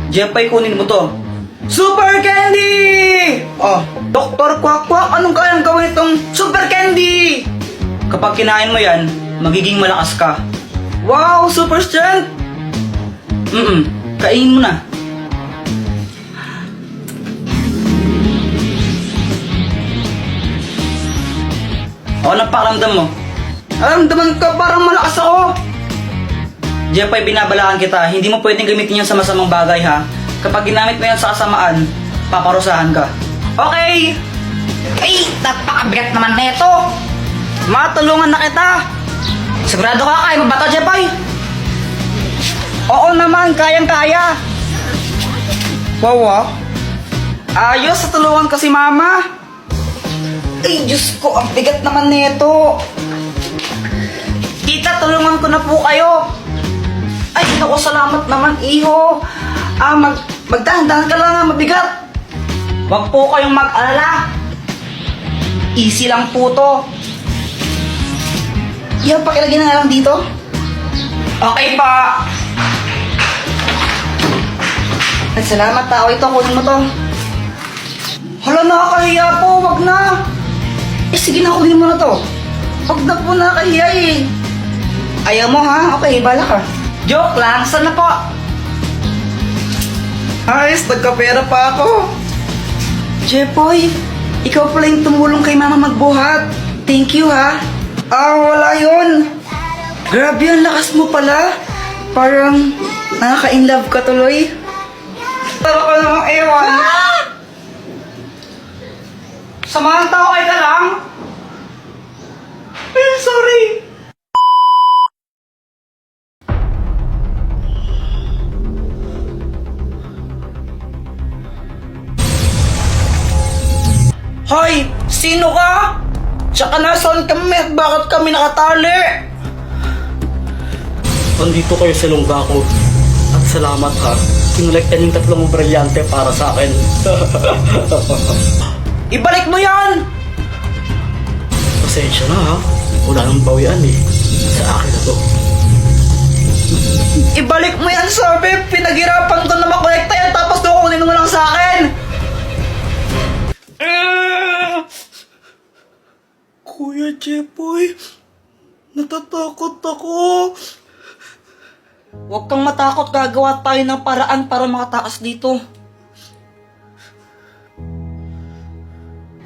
Jepay, kunin mo to. Super Candy! Oh, Dr. Quack Quack, anong kayang gawin itong Super Candy? Kapag kinain mo yan, magiging malakas ka. Wow, super strength! Kainin mo na. O, anong pakiramdam mo? Aramdaman ka parang malakas ako. Jepay, binabalaan kita. Hindi mo pwedeng gamitin yan sa masamang bagay, ha? Kapag ginamit mo yan sa kasamaan, paparusahan ka. Okay! Ay, napakabigat naman neto. Matulungan na kita! Sigurado ka kaya mo ba ito, Jepay? Oo naman, kayang-kaya! Wow, ayos, tulungan ka si Mama! Ay, Diyos ko, ang bigat naman nito! Tita, tulungan ko na po kayo! Ay, naku, salamat naman, iho! Magdahan-dahan ka lang, mabigat! Huwag po kayong mag-alala! Easy lang po to! Yan, pakilagay na nga lang dito. Okay pa! Ay, salamat tao. Ito, kunin mo to. Hala, nakakahiya po. Wag na. Sige na, kunin mo na to. Wag na po, nakakahiya eh. Ayaw mo ha? Okay, bala ka. Joke lang. Sana po? Ayos, nagkapera pa ako. Jepoy, ikaw pala yung tumulong kay Mama magbuhat. Thank you ha. Wala yun. Grabe, ang lakas mo pala. Parang nakaka-inlove ka tuloy. Tara ka namang ewan. Samahan tao kayo ka lang. Ay, sorry. Hoy! Sino ka? Tsaka nasaan kami at bakit kami nakatali? Nandito kayo sa lungga ko. At salamat ha. Kinolekta yung 3 brilyante para sa akin. Ibalik mo yan! Pasensya na ha. Wala nang bawian eh. Sa akin na to. Ibalik mo yan, sabi! Pinaghirapan ko na makolekta yan tapos kukunin mo lang sa akin! Kuya Jepoy, natatakot ako. Huwag kang matakot, gagawa tayo ng paraan para makatakas dito.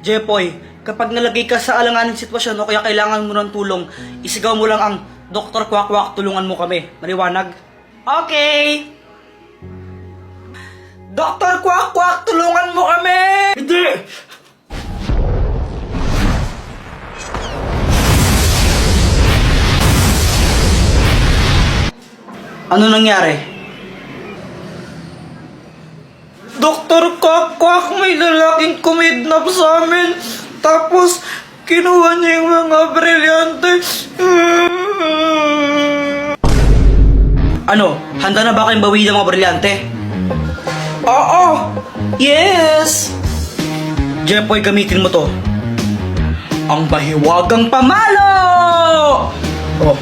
Jepoy, kapag nalagay ka sa alanganing sitwasyon o kaya kailangan mo ng tulong, isigaw mo lang ang Dr. Quack Quack, tulungan mo kami. Maliwanag? Okay! Dr. Quack Quack, tulungan mo kami! Hindi! Ano nangyari? Dr. Quack Quack, may lalaking kumidnap sa amin. Tapos, kinuha niya yung mga brilyante. Ano? Handa na ba kayong bawiin ang mga brilyante? Oo! Yes! Jepoy, gamitin mo to. Ang bahiwagang pamalo! Oh.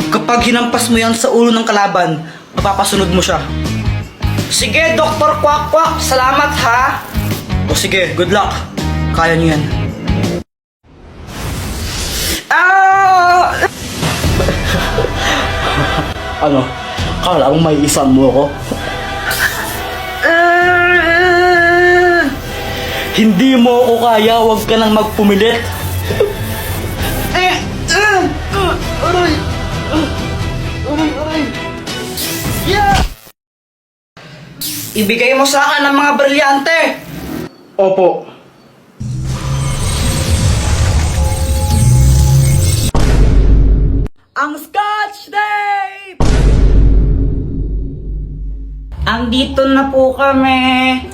Kapag hinampas mo yan sa ulo ng kalaban, mapapasunod mo siya. Sige, Dr. Quack Quack, salamat ha! O sige, good luck. Kaya niyo yan. Ano? Kala mo may isang mo ako? Hindi mo ako kaya, huwag ka nang magpumilit. Aray! Aray! Yeah! Ibigay mo sa akin ang mga brilyante! Opo. Ang Scotch Tape! Andito na po kami.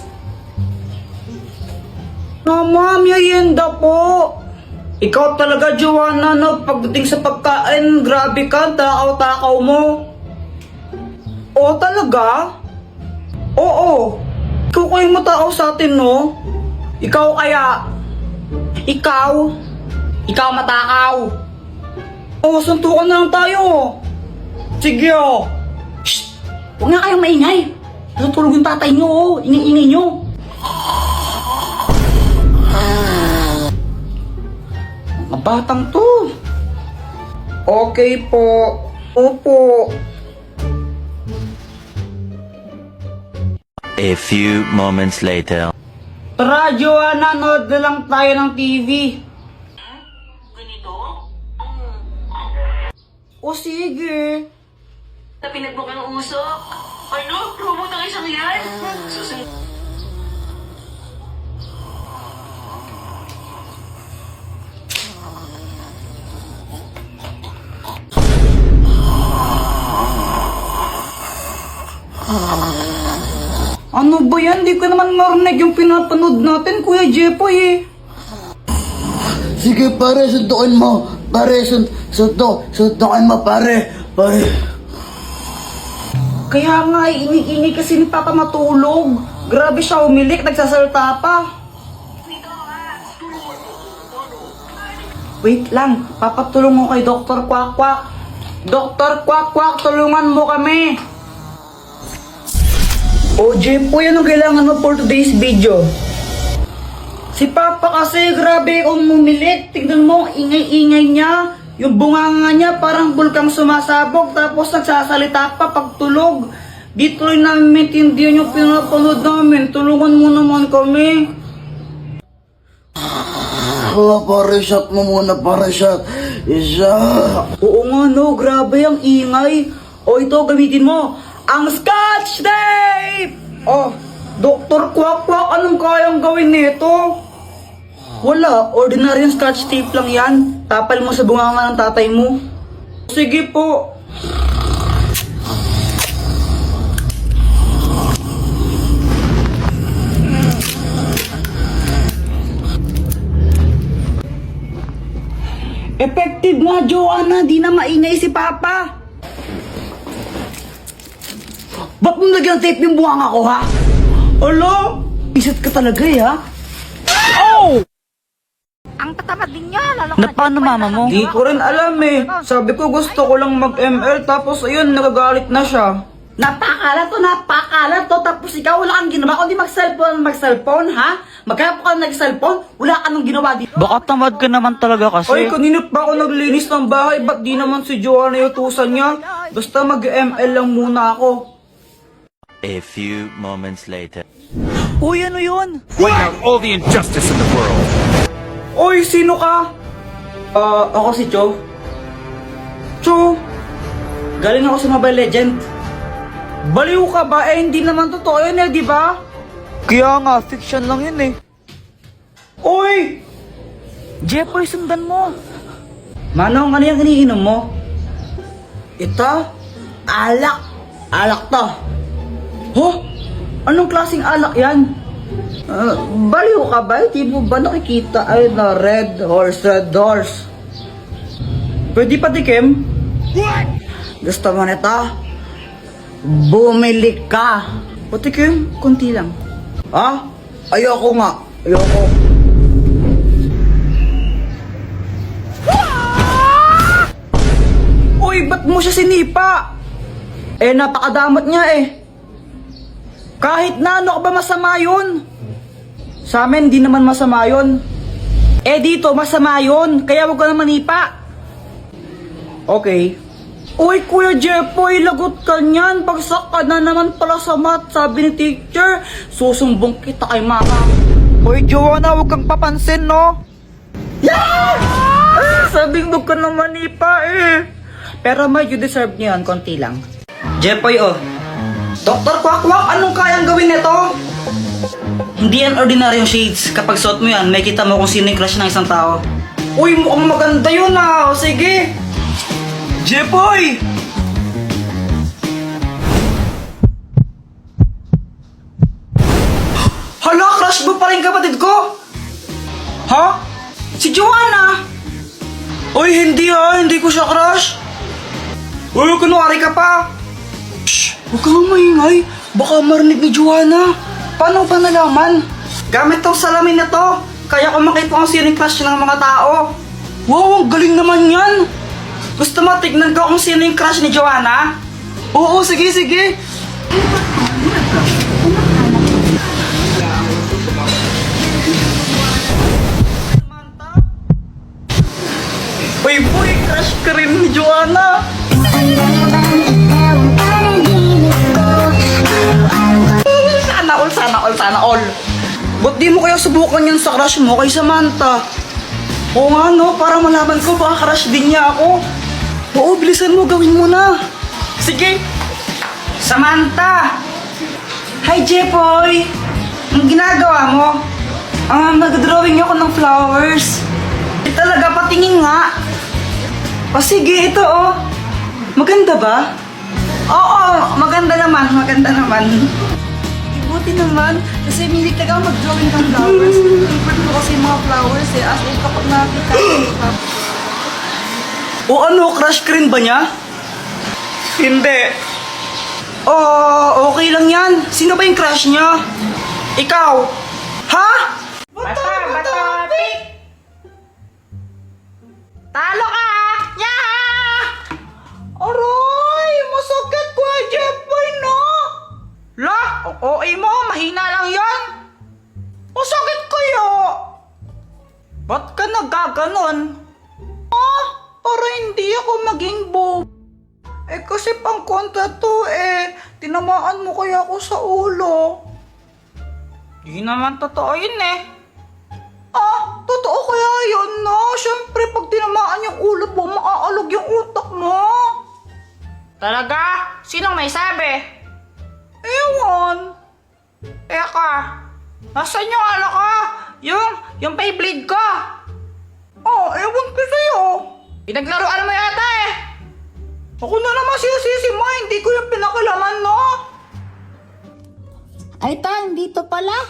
Mama, merienda po. Ikaw talaga, Joanna, no? Pagdating sa pagkain, grabe ka, takaw-takaw mo. Oo, talaga? Oo. Ikaw kayong matakaw sa atin, no? Ikaw kaya? Ikaw? Ikaw matakaw? Oo, suntukan na lang tayo. Sige, oh. Shh! Huwag nga kayo maingay. Natutulog yung tatay nyo, oh. Ingay-ingay nyo. Mga batang to. Okay po. Opo. A few moments later. Tara, Joanna, nood na lang tayo ng TV. O sige. Pinag mo kang usok. Ano? Promote ang isang yan? Susunod. Ano ba yan? Di ko naman narinig yung pinapanood natin, Kuya Jepoy eh. Sige pare, suntukin mo. Pare, suntukin mo pare. Pare. Kaya nga, ini kasi ni Papa matulog. Grabe siya umilik, nagsasalta pa. Wait lang, papatulong mo kay Dr. Kwak Kwak. Dr. Kwak Kwak, tulungan mo kami. O Jepoy, anong kailangan mo for today's video? Si Papa kasi, grabe umilik. Tignan mo, ingay-ingay niya. Yung bunganga niya parang bulkang sumasabog tapos nagsasalita pa pagtulog. Di tuloy namin maintindihan yung pinapanood namin. Tulungan mo naman kami. Pare, shot mo muna, pare, shot. Isa. Oo nga no, grabe ang ingay. O ito, gamitin mo. Ang Scotch Tape! Oh, Dr. Kwak Kwak, anong kayang gawin nito? Wala, ordinary yung Scotch Tape lang yan. Tapal mo sa bunganga ng tatay mo. Sige po. Effective nga, Joanna. Di na maingay si Papa. Ba't mo lagyan ng tape yung bunganga ko, ha? Alo? Isat ka talaga, eh, ha? Ang tatamad din niya, lalo Na paano mama mo? Di ko rin alam, eh. Sabi ko gusto ko lang mag-ML, tapos ayun, nagagalit na siya. Napakalat to. Tapos ikaw, wala kang ginawa. Kundi mag-cellphone, ha? Magkaya ka nag-cellphone, wala ka nang ginawa dito. Baka tamad ka naman talaga kasi. Ay, kanina pa ako naglinis ng bahay. Ba't di naman si Joanna yung utusan niya? Basta mag-ML lang muna ako. A few moments later. Uy, ano yun? Point out all the injustice in the world. Oy, sino ka? Ako si Cho. Cho, galing ako sa Mobile Legend. Baliw ka ba? Eh, hindi naman totoo yun eh, di ba? Kaya nga, fiction lang yun eh. Oy! Jepoy, sundan mo. Manong, ano yung iniinom mo? Ito? Alak. Alak to. Huh? Anong klaseng alak yan? Baliw ka ba? Di mo ba nakikita ay na red horse? Pwede pa dikim? Gusto mo nito? Bumili ka. Patikim, konti lang. Ha? Ayoko nga. Ayoko. Uy, ba't mo siya sinipa? Eh, napakadamot niya eh. Kahit na ano ka ba masama yun? Sa amin, di naman masama yun. Eh, dito, masama yun. Kaya wag ka na manipa. Okay. Uy, Kuya Jepoy, lagot ka niyan. Bagsak ka na naman pala sa math, sabi ni teacher. Susumbong kita kay mama. Uy, Joanna, huwag kang papansin, no? Sabing wag ka na manipa eh. Pero may you deserve niyo yan, konti lang. Jepoy, oh. Dr. Kwak Kwak, anong kayang gawin nito? Hindi yan ordinaryong shades. Kapag suot mo yan, may kita mo kung sino yung crush ng isang tao. Uy, mukhang maganda yun ah. O sige. Jepoy! Hala, crush mo pa rin kapatid ko? Ha? Si Joanna? Uy, hindi ah. Hindi ko siya crush. Uy, kunwari ka pa. Shh! Huwag kang maingay. Baka marinig ni Joanna. Paano ba nalaman? Gamit tong salamin na to. Kaya ko makita kung sino yung crush ng mga tao. Wow, ang galing naman yan. Gusto mo tignan ko kung sino yung crush ni Joanna? Oo, sige. Uy, boy, crush ka rin ni Joanna. Sana all. Ba't di mo kaya subukan yan sa crush mo kay Samantha? Oo nga no, para malaman ko baka crush din niya ako. Oo, bilisan mo, gawin mo na. Sige. Samantha! Hi, Jepoy! Ang ginagawa mo? Nag-drawing ako ng flowers. Talaga, patingin nga. O sige, ito oh. Maganda ba? Oo, maganda naman. Buti naman, kasi milik talaga ako mag-drawing ng flowers. Favorite ko kasi yung mga flowers eh. As in, kapag nakakita ko. O ano, crush ka rin ba niya? Hindi. Oh, okay lang yan. Sino ba yung crush niya? Ikaw? Ha? Bata, pick! Talo ka! Yeah! Aray! Masakit ko, Jeffoy, no? La, OA mo, mahina lang yan. Masakit kayo. Ba't ka nagkaganon? Para hindi ako maging bob. Kasi pang kontra to tinamaan mo kaya ako sa ulo. Di naman totoo yun totoo kaya yun, no? Siyempre, pag tinamaan yung ulo mo, maaalog yung utak mo. Talaga? Sinong may sabi? Ewan. Eka, nasan yung yung Beyblade ko? Ewan ko sa'yo. Pinaglaruan mo yata Ako na naman sisi mo, hindi ko yung pinakalaman, no? Ay, Tan, dito pala.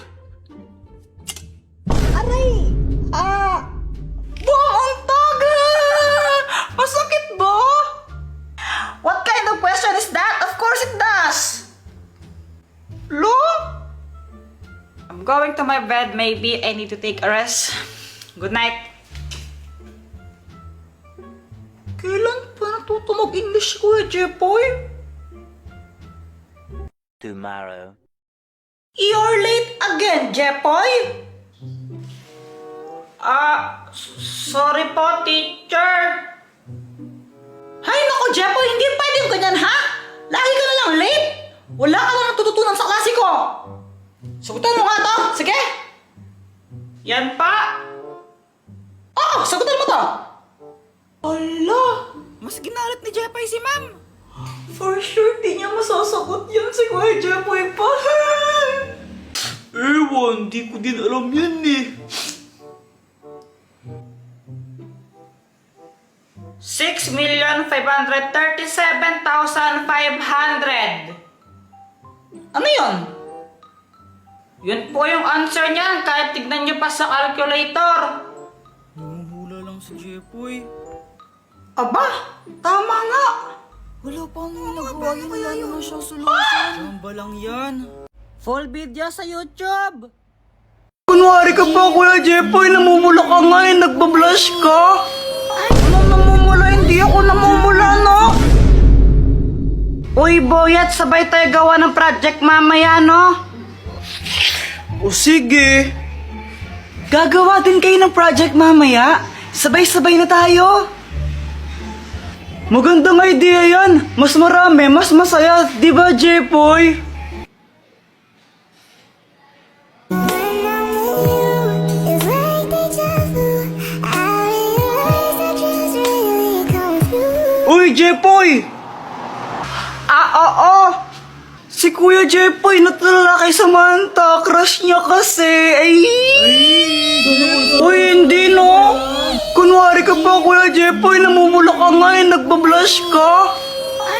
Aray! Ang tagal! Masakit ba? What kind of question is that? Of course it does! Lo? I'm going to my bed. Maybe I need to take a rest. Good night. Kailan pa natuto mag-English ko Jepoy? Tomorrow. You're late again, Jepoy? Sorry po, teacher. Hay nako, Jepoy, hindi pwedeng ganyan, ha? Lagi ka na lang late. Wala ka na natututunan sa klase ko. Sagutan mo nga to, sige. Yan pa. Sagutan mo to. Ala, mas ginalit ni Jepoy si ma'am. For sure, di niya masasagot yan si Kuya Jepoy pa. Ewan, di ko din alam yan 6,537,500. Ano yun? Yun po yung answer niyan, kahit tignan niyo pa sa calculator. Hula lang si Jepoy. Aba, tama nga. Wala pa nga nagawa yun, wala naman siyang solusyon. Chamba lang yan. Full video sa YouTube. Kunwari ka pa, Kuya Jepoy, namumula ka nga nagbablush ka. Anong namumula? Hindi ako namumula, no? Uy, Boyat, sabay tayo gawa ng project mamaya, no? O sige. Gagawa din kayo ng project mamaya. Sabay-sabay na tayo. Magandang idea yan. Mas marami, mas masaya. Di ba, Jepoy? Uy, Jepoy! Oo. Si Kuya Jepoy natulala kay Samantha. Crush niya kasi. Uy, hindi no. Kunwari ka pa, Kuya Jepoy. Namumula ka nga nagbablush ka.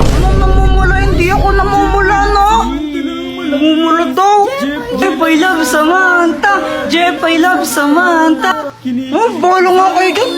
Anong namumula? Hindi ako namumula, no? Namumula daw. Jepoy love Samantha. Jepoy love Samantha. Bolo nga kayo dyan.